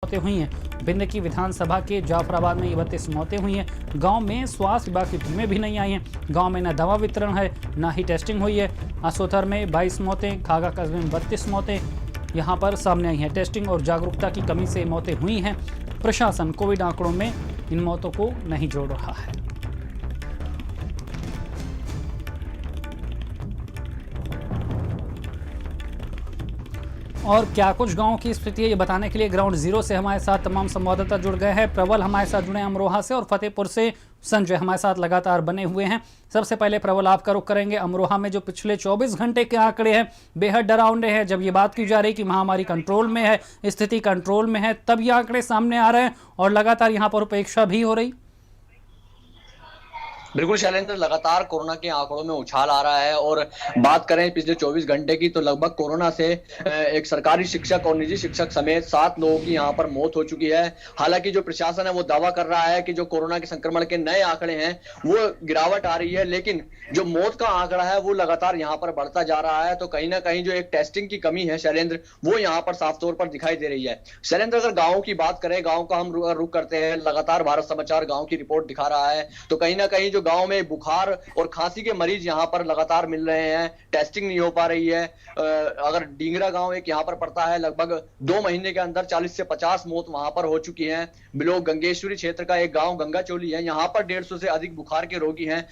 मौतें हुई हैं। भिंड की विधानसभा के जाफराबाद में 32 मौतें हुई हैं। गांव में स्वास्थ्य विभाग की टीमें भी नहीं आई हैं। गांव में न दवा वितरण है, न ही टेस्टिंग हुई है। असोथर में 22 मौतें, खागा कस्बे में 32 मौतें यहां पर सामने आई हैं। टेस्टिंग और जागरूकता की कमी से मौतें हुई हैं। प्रशासन कोविड आंकड़ों में इन मौतों को नहीं जोड़ रहा है। और क्या कुछ गांवों की स्थिति है, ये बताने के लिए ग्राउंड जीरो से हमारे साथ तमाम संवाददाता जुड़ गए हैं। प्रबल हमारे साथ जुड़े हैं अमरोहा से और फतेहपुर से संजय हमारे साथ लगातार बने हुए हैं। सबसे पहले प्रबल आपका रुख करेंगे। अमरोहा में जो पिछले 24 घंटे के आंकड़े हैं बेहद डरावने हैं। जब ये बात की जा रही कि महामारी कंट्रोल में है, स्थिति कंट्रोल में है, तब ये आंकड़े सामने आ रहे हैं और लगातार यहाँ पर उपेक्षा भी हो रही। बिल्कुल शैलेंद्र, लगातार कोरोना के आंकड़ों में उछाल आ रहा है और बात करें पिछले 24 घंटे की तो लगभग कोरोना से एक सरकारी शिक्षक और निजी शिक्षक समेत 7 लोगों की यहां पर मौत हो चुकी है। हालांकि जो प्रशासन है वो दावा कर रहा है कि जो कोरोना के संक्रमण के नए आंकड़े हैं वो गिरावट आ रही है, लेकिन जो मौत का आंकड़ा है वो लगातार यहाँ पर बढ़ता जा रहा है। तो कहीं ना कहीं जो एक टेस्टिंग की कमी है शैलेंद्र, वो यहाँ पर साफ तौर पर दिखाई दे रही है। शैलेंद्र, अगर गाँव की बात करें, गाँव का हम रुख करते हैं, लगातार भारत समाचार गाँव की रिपोर्ट दिखा रहा है, तो कहीं ना कहीं गांव में बुखार और खांसी के मरीज यहां पर लगातार मिल रहे हैं। टेस्टिंग नहीं हो पा रही है। अगर डींगरा गांव एक यहां पर पड़ता है, लगभग 2 महीने के अंदर 40 से 50 मौत वहां पर हो चुकी हैं। बिलोक गंगेश्वरी क्षेत्र का एक गांव गंगाचोली है, यहां पर 150 से अधिक बुखार के रोगी हैं।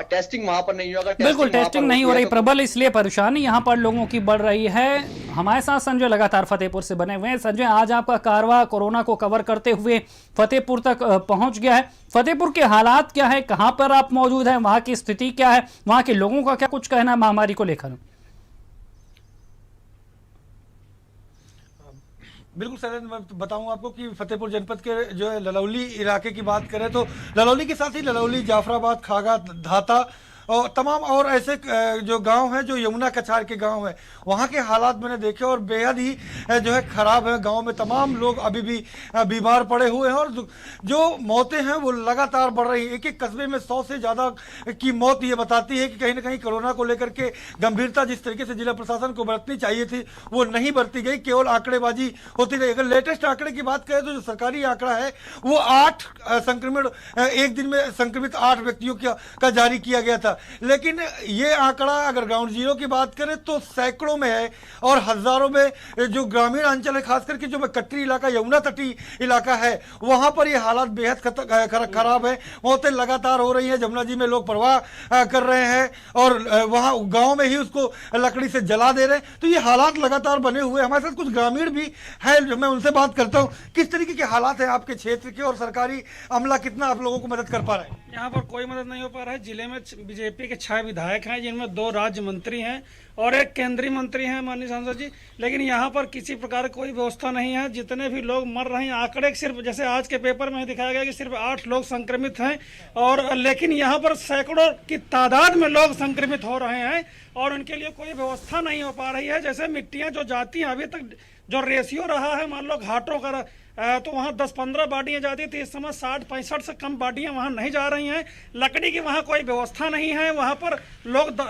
टेस्टिंग वहां पर नहीं होगा। बिल्कुल टेस्टिंग नहीं हो रही प्रबल, इसलिए परेशानी यहाँ पर लोगों की बढ़ रही है। हमारे साथ संजय लगातार फतेहपुर से बने हुए हैं। संजय, आज आपका कारवां कोरोना को कवर करते हुए फतेहपुर तक पहुंच गया है। फतेहपुर के हालात क्या है, कहां पर आप मौजूद हैं, वहां की स्थिति क्या है, वहां के लोगों का क्या कुछ कहना है महामारी को लेकर? बिल्कुल सर, मैं बताऊं आपको कि फतेहपुर जनपद के जो है ललौली इलाके की बात करें तो ललौली के साथ ही ललौली, जाफराबाद, खागा, धाता और तमाम और ऐसे जो गांव हैं जो यमुना कछार के गांव हैं, वहां के हालात मैंने देखे और बेहद ही जो है खराब है। गांव में तमाम लोग अभी भी बीमार पड़े हुए हैं और जो मौतें हैं वो लगातार बढ़ रही हैं। एक एक कस्बे में 100 से ज़्यादा की मौत ये बताती है कि कहीं ना कहीं कोरोना को लेकर के गंभीरता जिस तरीके से जिला प्रशासन को बरतनी चाहिए थी वो नहीं बरती गई, केवल आंकड़ेबाजी होती रही। अगर लेटेस्ट आंकड़े की बात करें तो जो सरकारी आंकड़ा है वो 8 संक्रमण एक दिन में संक्रमित 8 व्यक्तियों का जारी किया गया था, लेकिन ये आंकड़ा अगर ग्राउंड जीरो की बात करें तो सैकड़ों में है और हजारों में जो ग्रामीण अंचल है, खास करके जो कटरी इलाका, यमुना तटी इलाका है, वहां पर ये हालात बेहद खराब है। मौतें लगातार हो रही हैं। जमुना जी में लोग परवाह कर रहे हैं और वहां गांव में ही उसको लकड़ी से जला दे रहे हैं। तो ये हालात लगातार बने हुए। हमारे साथ कुछ ग्रामीण भी है जो मैं उनसे बात करता हूँ। किस तरीके के हालात है आपके क्षेत्र के और सरकारी अमला कितना आप लोगों को मदद कर पा रहा है? यहाँ पर कोई मदद नहीं हो पा रहा है। जिले में बीजेपी के 6 विधायक हैं, जिनमें 2 राज्य मंत्री हैं और 1 केंद्रीय मंत्री हैं माननीय सांसद जी, लेकिन यहाँ पर किसी प्रकार कोई व्यवस्था नहीं है। जितने भी लोग मर रहे हैं, आंकड़े सिर्फ जैसे आज के पेपर में दिखाया गया कि सिर्फ 8 लोग संक्रमित हैं और लेकिन यहाँ पर सैकड़ों की तादाद में लोग संक्रमित हो रहे हैं और उनके लिए कोई व्यवस्था नहीं हो पा रही है। जैसे मिट्टियाँ जो जाती हैं, अभी तक जो रेशियो रहा है, मान लो घाटों का तो वहाँ 10-15 बाडियाँ जाती थी, इस समय 60-65 से कम बाडियाँ वहाँ नहीं जा रही हैं। लकड़ी की वहाँ कोई व्यवस्था नहीं है। वहाँ पर लोग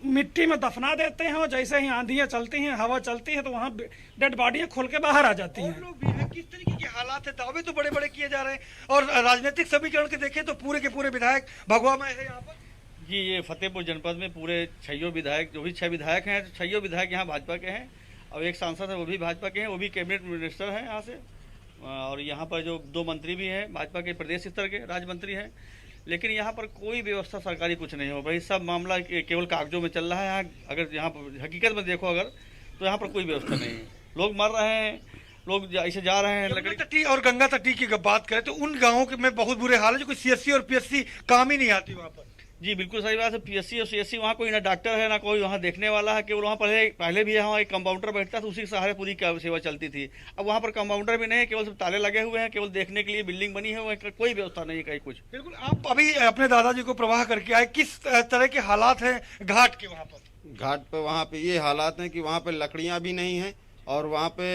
मिट्टी में दफना देते हैं और जैसे ही आंधियाँ चलती हैं, हवा चलती है तो वहाँ डेड बाडियाँ खोल के बाहर आ जाती हैं। लोग भी हैं, किस तरीके के हालात है? दावे तो बड़े बड़े किए जा रहे हैं और राजनीतिक समीकरण के देखें तो पूरे के पूरे विधायक भगवा में है यहाँ पर। जी, ये फतेहपुर जनपद में पूरे 6 विधायक, जो भी 6 विधायक हैं, 6 विधायक यहाँ भाजपा के हैं और 1 सांसद है वो भी भाजपा के हैं, वो भी कैबिनेट मिनिस्टर हैं यहाँ से। और यहाँ पर जो 2 मंत्री भी हैं भाजपा के, प्रदेश स्तर के राज्य मंत्री हैं, लेकिन यहाँ पर कोई व्यवस्था सरकारी कुछ नहीं हो भाई। सब मामला केवल कागजों में चल रहा है। यहाँ अगर यहाँ पर हकीकत में देखो अगर तो यहाँ पर कोई व्यवस्था नहीं है। लोग मर रहे हैं, लोग ऐसे जा रहे हैं। लकड़ी तटी और गंगा तटी की बात करें तो उन गाँवों में बहुत बुरे हाल है जो कोई CSC और PSC काम ही नहीं आती वहाँ पर। जी बिल्कुल सही बात है। PSC और CSC वहाँ कोई ना डॉक्टर है ना कोई वहाँ देखने वाला है। केवल वहाँ पहले भी यहाँ एक कंपाउंडर बैठता था, उसी के सहारे पूरी सेवा चलती थी। अब वहाँ पर कंपाउंडर भी नहीं है, केवल सब ताले लगे हुए हैं, केवल देखने के लिए बिल्डिंग बनी है, कोई व्यवस्था नहीं है कहीं कुछ। बिल्कुल, आप अभी अपने दादाजी को प्रवाह करके आए, किस तरह के हालात हैं घाट के? वहाँ पर घाट पे वहाँ पे ये हालात हैं कि वहाँ पे लकड़ियाँ भी नहीं हैं और वहाँ पे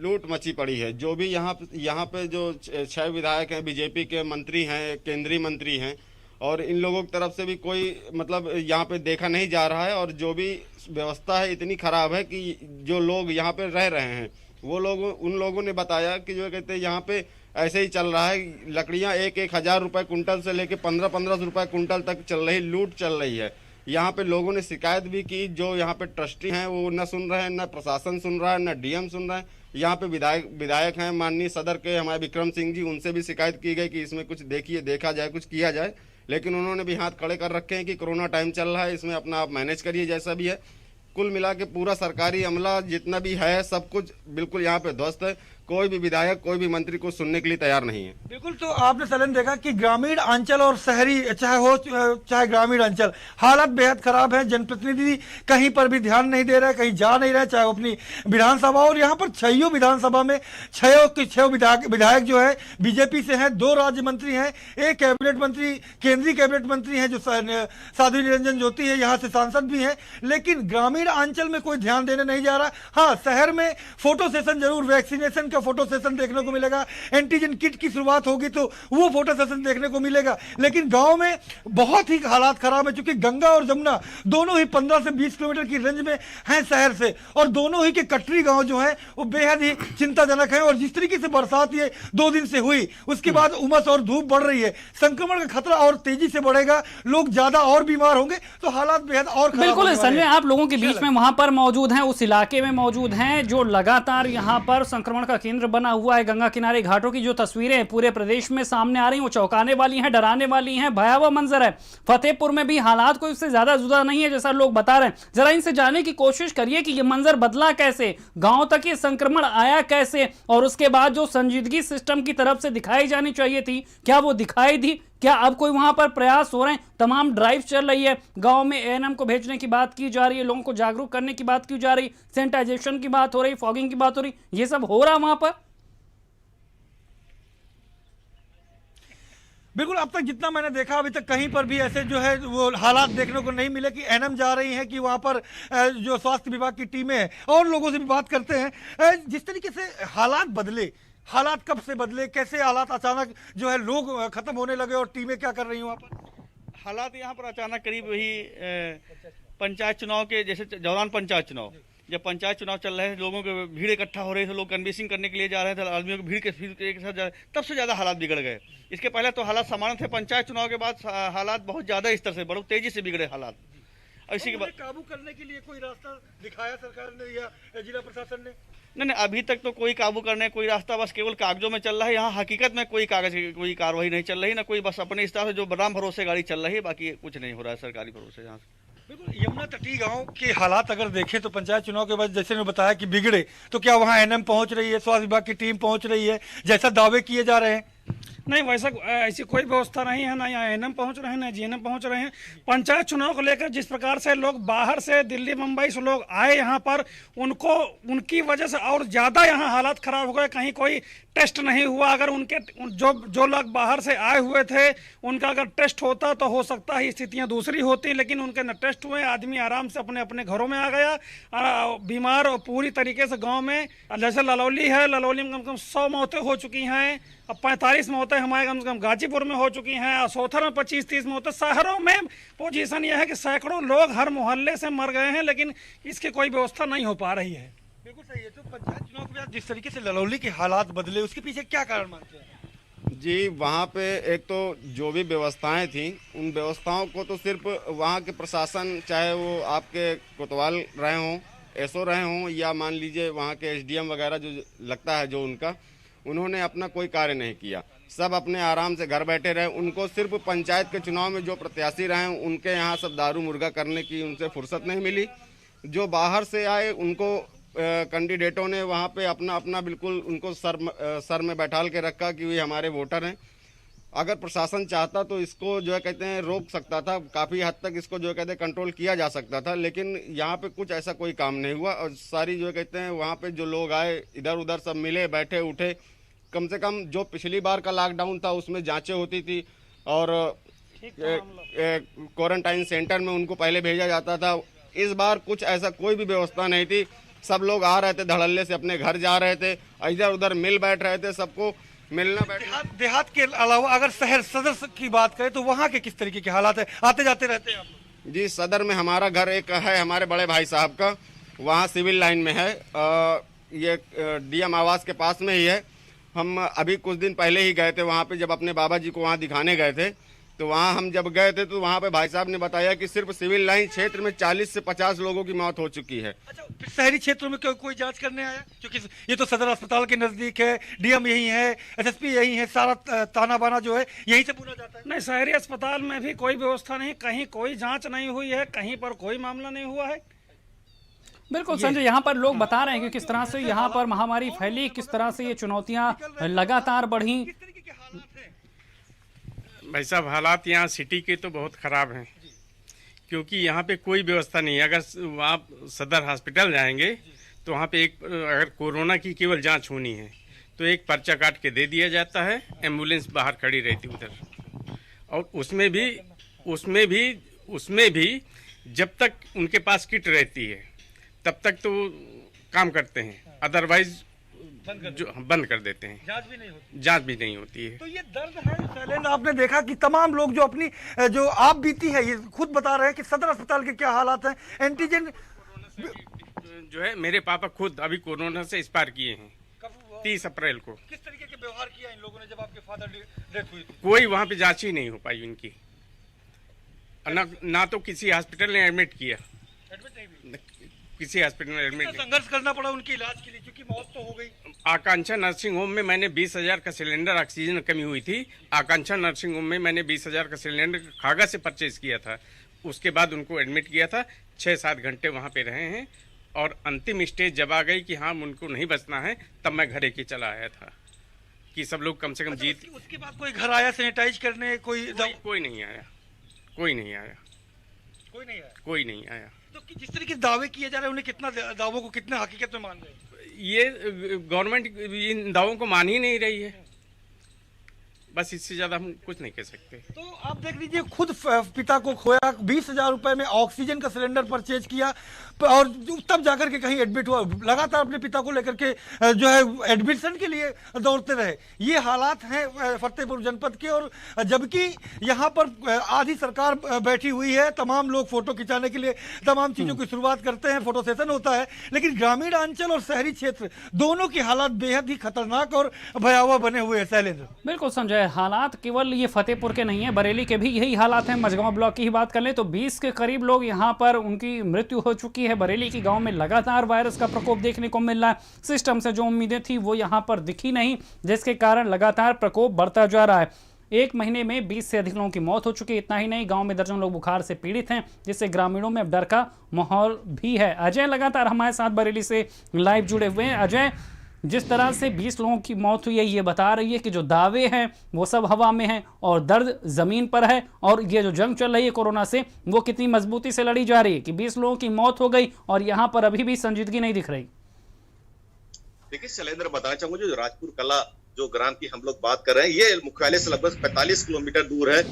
लूट मची पड़ी है। जो भी यहाँ पे जो 6 विधायक हैं, बीजेपी के मंत्री हैं, केंद्रीय मंत्री हैं, और इन लोगों की तरफ से भी कोई मतलब यहाँ पे देखा नहीं जा रहा है। और जो भी व्यवस्था है इतनी ख़राब है कि जो लोग यहाँ पे रह रहे हैं उन लोगों ने बताया कि जो कहते हैं यहाँ पे ऐसे ही चल रहा है, लकड़ियाँ 1,000 रुपये कुंटल से लेके 1500 रुपये कुंटल तक चल रही, लूट चल रही है। यहाँ पे लोगों ने शिकायत भी की, जो यहाँ पे ट्रस्टी हैं वो न सुन रहे हैं, न प्रशासन सुन रहा है, न डीएम सुन रहा है। यहाँ पे विधायक हैं माननीय सदर के हमारे विक्रम सिंह जी, उनसे भी शिकायत की गई कि इसमें कुछ देखा जाए, कुछ किया जाए, लेकिन उन्होंने भी हाथ खड़े कर रखे हैं कि कोरोना टाइम चल रहा है, इसमें अपना आप मैनेज करिए जैसा भी है। कुल मिला के पूरा सरकारी अमला जितना भी है सब कुछ बिल्कुल यहाँ पे ध्वस्त है। कोई भी विधायक, कोई भी मंत्री को सुनने के लिए तैयार नहीं है। बिल्कुल, तो आपने सलन देखा कि ग्रामीण अंचल और शहरी चाहे ग्रामीण अंचल, हालत बेहद खराब है। जनप्रतिनिधि कहीं पर भी ध्यान नहीं दे रहे, कहीं जा नहीं रहे, चाहे अपनी विधानसभा, और यहाँ पर 6 विधानसभा में 6 विधायक जो है बीजेपी से हैं, 2 राज्य मंत्री हैं, 1 कैबिनेट मंत्री, केंद्रीय कैबिनेट मंत्री हैं जो साध्वी निरंजन ज्योति है, यहाँ से सांसद भी हैं, लेकिन ग्रामीण अंचल में कोई ध्यान देने नहीं जा रहा। हाँ, शहर में फोटो सेशन जरूर, वैक्सीनेशन का फोटो सेशन देखने को मिलेगा, एंटीजन किट की शुरुआत होगी तो वो फोटो सेशन देखने को मिलेगा, लेकिन गांव में बहुत ही हालात खराब है, क्योंकि गंगा और जमुना दोनों ही 15 से 20 किलोमीटर की रेंज में हैं शहर से, और दोनों ही के कटरी गांव जो है वो बेहद ही चिंताजनक है। और जिस तरीके से बरसात ये 2 दिन से हुई, उसके बाद उमस और धूप बढ़ रही है, संक्रमण का खतरा और तेजी से बढ़ेगा, लोग ज्यादा और बीमार होंगे, तो हालात बेहद और खराब बिल्कुल होने वाले संजय, हैं। आप लोगों के बीच में वहां पर मौजूद हैं, उस इलाके में मौजूद हैं जो लगातार यहां पर संक्रमण का केंद्र बना हुआ है। गंगा किनारे घाटों की जो तस्वीरें पूरे प्रदेश में सामने आ रही हैं वो चौंकाने वाली हैं, डराने वाली हैं, भयावह मंजर है। फतेहपुर में भी हालात कोई उससे ज्यादा जुदा नहीं है जैसा लोग बता रहे हैं। जरा इनसे जानने की कोशिश करिए कि ये मंजर बदला कैसे, गांव तक ये संक्रमण आया कैसे, और उसके बाद जो संजीदगी सिस्टम की तरफ से दिखाई जानी चाहिए थी, क्या वो दिखाई दी? क्या अब कोई वहां पर प्रयास हो रहे हैं? तमाम ड्राइव चल रही है, गांव में एएनएम को भेजने की बात की जा रही है, लोगों को जागरूक करने की बात की जा रही, सैनिटाइजेशन की बात हो रही, फॉगिंग की बात हो रही, ये सब हो रहा वहां पर? बिल्कुल, अब तक जितना मैंने देखा अभी तक कहीं पर भी ऐसे जो है वो हालात देखने को नहीं मिले कि एनएम जा रही हैं कि वहां पर जो स्वास्थ्य विभाग की टीमें हैं, और लोगों से भी बात करते हैं। जिस तरीके से हालात बदले, हालात कब से बदले, कैसे हालात अचानक जो है लोग खत्म होने लगे, और टीमें क्या कर रही हैं वहां पर? हालात यहाँ पर अचानक करीब वही पंचायत चुनाव के जैसे दौरान पंचायत चुनाव, जब पंचायत चुनाव चल रहे थे, लोगों के भीड़ इकट्ठा हो रही थे, लोग कन्वेंसिंग करने के लिए जा रहे थे, आदमियों की भीड़ के साथ जा रहे, तब से ज़्यादा हालात बिगड़ गए। इसके पहले तो हालात सामान्य थे, पंचायत चुनाव के बाद हालात बहुत ज़्यादा स्तर से बहुत तेजी से बिगड़े हालात। और इसी के बाद काबू करने के लिए कोई रास्ता दिखाया सरकार ने या जिला प्रशासन ने? नहीं, अभी तक तो कोई काबू करने कोई रास्ता, बस केवल कागजों में चल रहा है। यहाँ हकीकत में कोई कागज की कोई कार्रवाई नहीं चल रही, ना कोई, बस अपने इस तरह से जो राम भरोसे गाड़ी चल रही है, बाकी कुछ नहीं हो रहा है सरकारी भरोसे यहाँ से। बिल्कुल, यमुना तटीय गांव के हालात अगर देखें तो पंचायत चुनाव के बाद जैसे ने बताया कि बिगड़े, तो क्या वहां एनएम पहुंच रही है, स्वास्थ्य विभाग की टीम पहुंच रही है जैसा दावे किए जा रहे हैं? नहीं, वैसा ऐसी कोई व्यवस्था नहीं है, ना यहाँ एएनएम पहुंच रहे हैं, ना जीएनएम पहुंच रहे हैं। पंचायत चुनाव को लेकर जिस प्रकार से लोग बाहर से, दिल्ली मुंबई से लोग आए यहाँ पर, उनको उनकी वजह से और ज़्यादा यहाँ हालात खराब हो गए। कहीं कोई टेस्ट नहीं हुआ, अगर उनके जो लोग बाहर से आए हुए थे उनका अगर टेस्ट होता तो हो सकता है स्थितियाँ दूसरी होती, लेकिन उनके न टेस्ट हुए, आदमी आराम से अपने अपने घरों में आ गया बीमार, और पूरी तरीके से गाँव में जैसे ललौली है, ललौली में कम से कम 100 मौतें हो चुकी हैं, अब 45 मौतें हमारे कम से कम गाजीपुर में हो चुकी हैं, असोथर में 25-30 मौतें। शहरों में पोजीशन यह है कि सैकड़ों लोग हर मोहल्ले से मर गए हैं, लेकिन इसकी कोई व्यवस्था नहीं हो पा रही है। बिल्कुल सही है। तो पंचायत चुनाव के बाद जिस तरीके से ललौली के हालात बदले, उसके पीछे क्या कारण मानते हैं? जी, वहाँ पे एक तो जो भी व्यवस्थाएं थी, उन व्यवस्थाओं को तो सिर्फ वहाँ के प्रशासन, चाहे वो आपके कोतवाल रहे हों, एसओ रहे हों, या मान लीजिए वहाँ के एसडीएम वगैरह जो लगता है जो उनका, उन्होंने अपना कोई कार्य नहीं किया। सब अपने आराम से घर बैठे रहे। उनको सिर्फ पंचायत के चुनाव में जो प्रत्याशी रहे उनके यहाँ सब दारू मुर्गा करने की उनसे फुर्सत नहीं मिली। जो बाहर से आए उनको कैंडिडेटों ने वहाँ पे अपना अपना बिल्कुल उनको सर में बैठाल के रखा कि वे हमारे वोटर हैं। अगर प्रशासन चाहता तो इसको जो है कहते हैं रोक सकता था, काफ़ी हद तक इसको जो है कहते हैं कंट्रोल किया जा सकता था, लेकिन यहाँ पे कुछ ऐसा कोई काम नहीं हुआ। और सारी जो है कहते हैं वहाँ पे जो लोग आए इधर उधर सब मिले, बैठे उठे। कम से कम जो पिछली बार का लॉकडाउन था उसमें जांचें होती थी और क्वारंटाइन सेंटर में उनको पहले भेजा जाता था। इस बार कुछ ऐसा कोई भी व्यवस्था नहीं थी। सब लोग आ रहे थे, धड़ल्ले से अपने घर जा रहे थे, इधर उधर मिल बैठ रहे थे, सबको मिलना बैठना। देहात के अलावा अगर शहर सदर की बात करें तो वहाँ के किस तरीके के हालात है? आते जाते रहते हैं आप लोग? जी, सदर में हमारा घर एक है हमारे बड़े भाई साहब का, वहाँ सिविल लाइन में है। ये डीएम आवास के पास में ही है। हम अभी कुछ दिन पहले ही गए थे वहाँ पे, जब अपने बाबा जी को वहाँ दिखाने गए थे, तो वहाँ हम जब गए थे तो वहाँ पे भाई साहब ने बताया कि सिर्फ सिविल लाइन क्षेत्र में 40 से 50 लोगों की मौत हो चुकी है। अच्छा, फिर शहरी क्षेत्रों में कोई जांच करने आया? क्योंकि ये तो सदर अस्पताल के नजदीक है, डीएम यही है, एसएसपी यही है, सारा ताना बाना जो है यहीं से पूरा जाता है। नहीं, शहरी अस्पताल में भी कोई व्यवस्था नहीं, कहीं कोई जांच नहीं हुई है, कहीं पर कोई मामला नहीं हुआ है। बिल्कुल संजय, यहाँ पर लोग बता रहे हैं कि किस तरह से यहाँ पर महामारी फैली, किस तरह से ये चुनौतियाँ लगातार बढ़ी। किस तरीके के हालात हैं? भाई साहब, हालात यहाँ सिटी के तो बहुत ख़राब हैं, क्योंकि यहाँ पे कोई व्यवस्था नहीं है। अगर वहाँ सदर हॉस्पिटल जाएंगे तो वहाँ पे अगर कोरोना की केवल जांच होनी है तो एक पर्चा काट के दे दिया जाता है, एम्बुलेंस बाहर खड़ी रहती उधर, और उसमें भी जब तक उनके पास किट रहती है तब तक तो काम करते हैं, अदरवाइज बंद कर देते हैं। जांच भी नहीं होती है। तो ये दर्द है शैलेंद्र, आपने देखा कि तमाम लोग जो अपनी जो आप बीती है, ये खुद बता रहे हैं कि सदर अस्पताल के क्या हालात हैं। एंटीजन जो है, मेरे पापा खुद अभी कोरोना से एक्सपायर किए हैं 30 अप्रैल को। किस तरीके के व्यवहार किया इन लोगों ने जब आपके फादर डेथ हुई थी? कोई वहाँ पे जांच ही नहीं हो पाई उनकी, ना तो किसी हॉस्पिटल ने एडमिट किया, एडमिट नहीं भी? किसी हॉस्पिटल में एडमिट नहीं। संघर्ष करना पड़ा उनके इलाज के लिए, क्योंकि मौत तो हो गई। आकांक्षा नर्सिंग होम में मैंने 20,000 का सिलेंडर, ऑक्सीजन कमी हुई थी, आकांक्षा नर्सिंग होम में मैंने 20,000 का सिलेंडर खागा से परचेज किया था। उसके बाद उनको एडमिट किया था, 6-7 घंटे वहाँ पे रहे हैं, और अंतिम स्टेज जब आ गई कि हाँ उनको नहीं बचना है, तब मैं घरे के चला आया था कि सब लोग कम से कम जीत। उसके बाद कोई घर आया सैनिटाइज करने? कोई नहीं आया, कोई नहीं आया। तो जिस तरीके से दावे किए जा रहे हैं, उन्हें कितना दावों को कितने हकीकत में मान रहे हैं? ये गवर्नमेंट इन दावों को मान ही नहीं रही है, बस इससे ज्यादा हम कुछ नहीं कह सकते। तो आप देख लीजिए, खुद पिता को खोया, 20,000 रुपए में ऑक्सीजन का सिलेंडर परचेज किया, और तब जाकर के कहीं एडमिट हुआ। लगातार अपने पिता को लेकर के जो है एडमिशन के लिए दौड़ते रहे। ये हालात हैं फतेहपुर जनपद के। और जबकि यहाँ पर आधी सरकार बैठी हुई है, तमाम लोग फोटो खिंचाने के लिए तमाम चीजों की शुरुआत करते हैं, फोटो सेशन होता है, लेकिन ग्रामीण अंचल और शहरी क्षेत्र दोनों की हालात बेहद ही खतरनाक और भयावह बने हुए हैं। शैलेंद्र, बिल्कुल संजय, हालात केवल ये फतेहपुर के नहीं है, बरेली के भी यही हालात हैं। मझगांव ब्लॉक की ही बात कर लें तो 20 के करीब लोग यहाँ पर उनकी मृत्यु हो चुकी है। बरेली की गांव में लगातार वायरस का प्रकोप देखने को मिल रहा है। सिस्टम से जो उम्मीदें थी वो यहाँ पर दिखी नहीं, जिसके कारण लगातार प्रकोप बढ़ता जा रहा है। एक महीने में 20 से अधिक लोगों की मौत हो चुकी है। इतना ही नहीं, गांव में दर्जन लोग बुखार से पीड़ित हैं, जिससे ग्रामीणों में अब डर का माहौल भी है। अजय लगातार हमारे साथ बरेली से लाइव जुड़े हुए हैं। अजय, जिस तरह से 20 लोगों की मौत हुई है, ये बता रही है कि जो दावे हैं वो सब हवा में हैं और दर्द जमीन पर है, और ये जो जंग चल रही है कोरोना से, वो कितनी मजबूती से लड़ी जा रही है कि 20 लोगों की मौत हो गई और यहाँ पर अभी भी संजीदगी नहीं दिख रही। देखिए शैलेंद्र, बताना चाहूंगा जो राजपुर कला जो ग्राम की हम लोग बात कर रहे हैं, ये मुख्यालय से लगभग 45 किलोमीटर दूर है।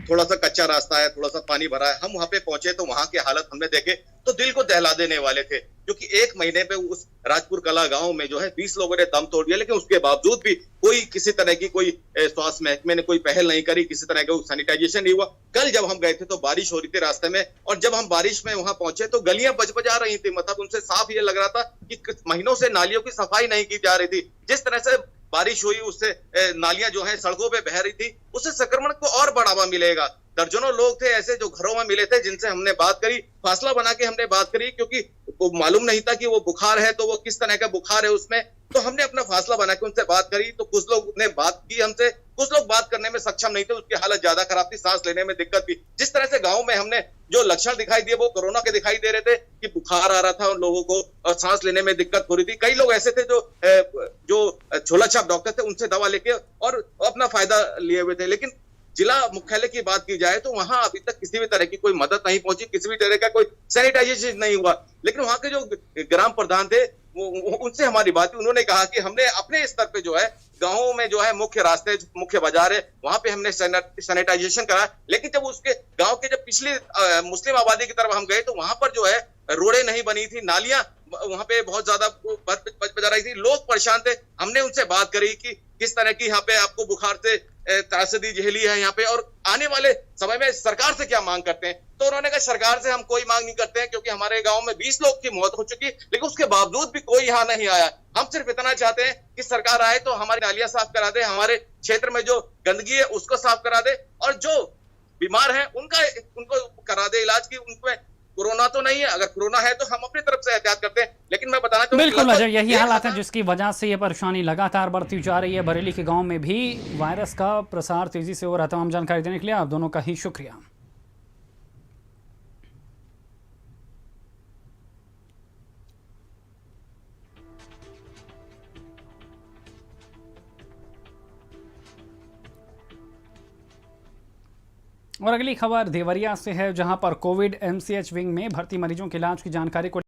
थोड़ा सा कच्चा रास्ता है, थोड़ा सा पानी भरा है। हम वहां पे पहुंचे तो वहां के हालत हमने देखे तो दिल को दहला देने वाले थे, क्योंकि एक महीने पे उस राजपुर कला गांव में जो है 20 लोगों ने दम तोड़ दिया, लेकिन उसके बावजूद भी कोई किसी तरह की कोई स्वास्थ्य महकमे ने कोई पहल नहीं करी, किसी तरह का सैनिटाइजेशन नहीं हुआ। कल जब हम गए थे तो बारिश हो रही थी रास्ते में, और जब हम बारिश में वहां पहुंचे तो गलियां बजबजा रही थी, मतलब उनसे साफ ये लग रहा था कि महीनों से नालियों की सफाई नहीं की जा रही थी। जिस तरह से बारिश हुई उससे नालियां जो है सड़कों पे बह रही थी, उससे संक्रमण को और बढ़ावा मिलेगा। दर्जनों लोग थे ऐसे जो घरों में मिले थे, जिनसे हमने बात करी, फासला बना के हमने बात करी, क्योंकि वो मालूम नहीं था कि वो बुखार है तो वो किस तरह का बुखार है उसमें। तो हमने अपना फासला बना के उनसे बात करी, तो कुछ लोग ने बात की हमसे, कुछ लोग बात करने में सक्षम नहीं थे, उसकी हालत ज्यादा खराब थी, सांस लेने में दिक्कत थी। जिस तरह से गांव में हमने जो लक्षण दिखाई दिए वो कोरोना के दिखाई दे रहे थे, कि बुखार आ रहा था उन लोगों को और सांस लेने में दिक्कत हो रही थी। कई लोग ऐसे थे जो झोला छाप डॉक्टर थे, उनसे दवा लेके और अपना फायदा लिए हुए थे। लेकिन जिला मुख्यालय की बात की जाए तो वहां अभी तक किसी भी तरह की कोई मदद नहीं पहुंची, किसी भी तरह का कोई सैनिटाइजेशन नहीं हुआ। लेकिन वहां के जो ग्राम प्रधान थे उनसे हमारी बात हुई, उन्होंने कहा कि हमने अपने स्तर पे जो है गांवों में जो है मुख्य रास्ते, मुख्य बाजार है, वहां पे हमने सैनिटाइजेशन करा। लेकिन जब उसके गांव के जब पिछली मुस्लिम आबादी की तरफ हम गए तो वहां पर जो है रोडें नहीं बनी थी, नालियां वहां पे बहुत ज्यादा बजा रही थी, लोग परेशान थे। हमने उनसे बात करी कि किस तरह की यहाँ पे आपको बुखार से त्रासदी झेली है यहाँ पे, और आने वाले समय में सरकार से क्या मांग करते हैं। तो उन्होंने कहा सरकार से हम कोई मांग नहीं करते हैं, क्योंकि हमारे गांव में 20 लोग की मौत हो चुकी, लेकिन उसके बावजूद भी कोई यहाँ नहीं आया। हम सिर्फ इतना चाहते हैं कि सरकार आए तो हमारी नालियां साफ करा दे, हमारे क्षेत्र में जो गंदगी है उसको साफ करा दे, और जो बीमार है उनको करा दे इलाज की। उनको कोरोना तो नहीं है, अगर कोरोना है तो हम अपनी तरफ से एहतियात करते हैं, लेकिन मैं बताना चाहूंगा बिल्कुल अजय, यही हालात है जिसकी वजह से ये परेशानी लगातार बढ़ती जा रही है। बरेली के गांव में भी वायरस का प्रसार तेजी से हो रहा है। तमाम जानकारी देने के लिए आप दोनों का ही शुक्रिया। और अगली खबर देवरिया से है, जहां पर कोविड एमसीएच विंग में भर्ती मरीजों के इलाज की जानकारी को